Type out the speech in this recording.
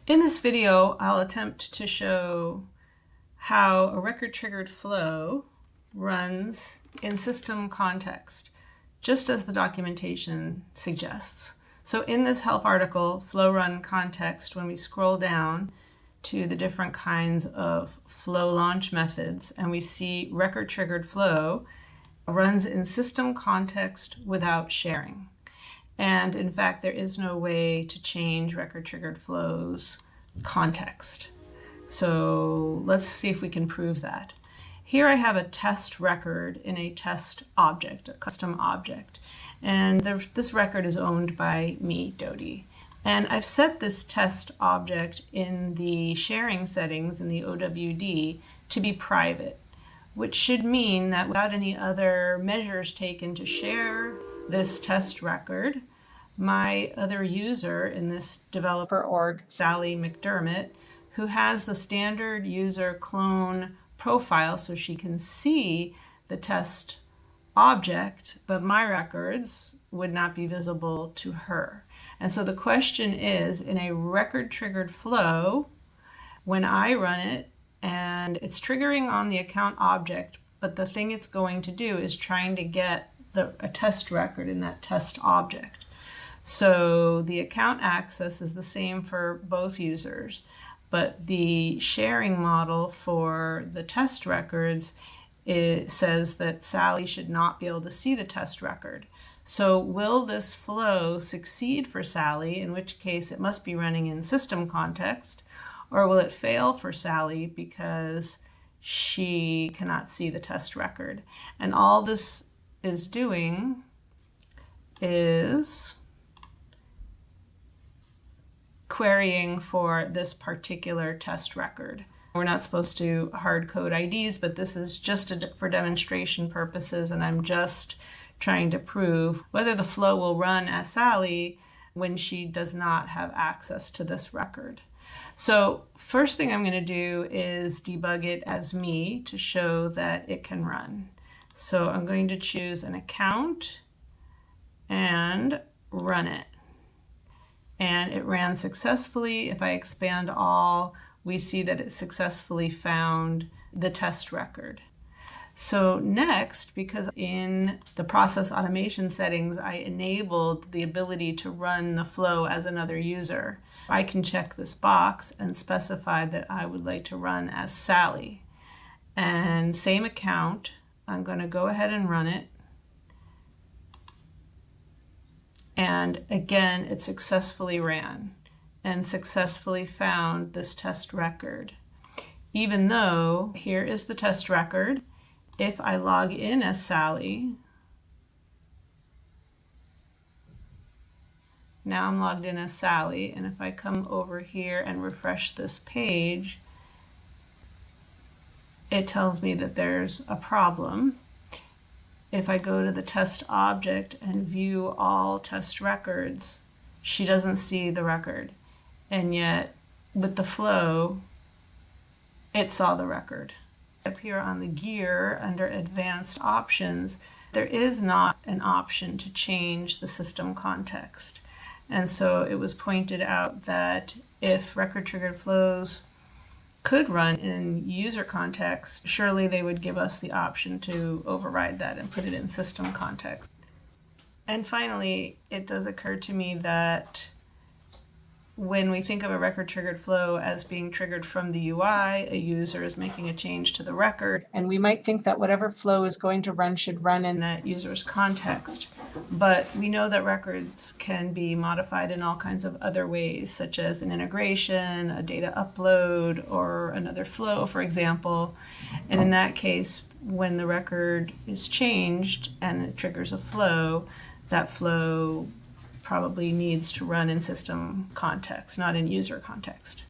In this video, I'll attempt to show how a record-triggered flow runs in system context, just as the documentation suggests. So in this help article, Flow Run Context, when we scroll down to the different kinds of flow launch methods, and we see record-triggered flow runs in system context without sharing. And in fact, there is no way to change record-triggered flow's context. So let's see if we can prove that. Here I have a test record in a test object, a custom object. And this record is owned by me, Dodie. And I've set this test object in the sharing settings in the OWD to be private, which should mean that without any other measures taken to share this test record, my other user in this developer org, Sally McDermott, who has the standard user clone profile so she can see the test object, but my records would not be visible to her. And so the question is, in a record-triggered flow, when I run it, and it's triggering on the account object, but the thing it's going to do is trying to get a test record in that test object. So the account access is the same for both users, but the sharing model for the test records, it says that Sally should not be able to see the test record. So will this flow succeed for Sally, in which case it must be running in system context, or will it fail for Sally because she cannot see the test record? And all this is doing is querying for this particular test record. We're not supposed to hard code IDs, but this is just for demonstration purposes, and I'm just trying to prove whether the flow will run as Sally when she does not have access to this record. So first thing I'm going to do is debug it as me to show that it can run. So I'm going to choose an account and run it. And it ran successfully. If I expand all, we see that it successfully found the test record. So next, because in the process automation settings, I enabled the ability to run the flow as another user, I can check this box and specify that I would like to run as Sally. And same account, I'm going to go ahead and run it. And again, it successfully ran and successfully found this test record. Even though here is the test record, if I log in as Sally, now I'm logged in as Sally, and if I come over here and refresh this page, it tells me that there's a problem. If I go to the test object and view all test records, she doesn't see the record. And yet, with the flow, it saw the record. Up here on the gear under advanced options, there is not an option to change the system context. And so it was pointed out that if record-triggered flows could run in user context, surely they would give us the option to override that and put it in system context. And finally, it does occur to me that when we think of a record-triggered flow as being triggered from the UI, a user is making a change to the record, and we might think that whatever flow is going to run should run in that user's context. But we know that records can be modified in all kinds of other ways, such as an integration, a data upload, or another flow, for example. And in that case, when the record is changed and it triggers a flow, that flow probably needs to run in system context, not in user context.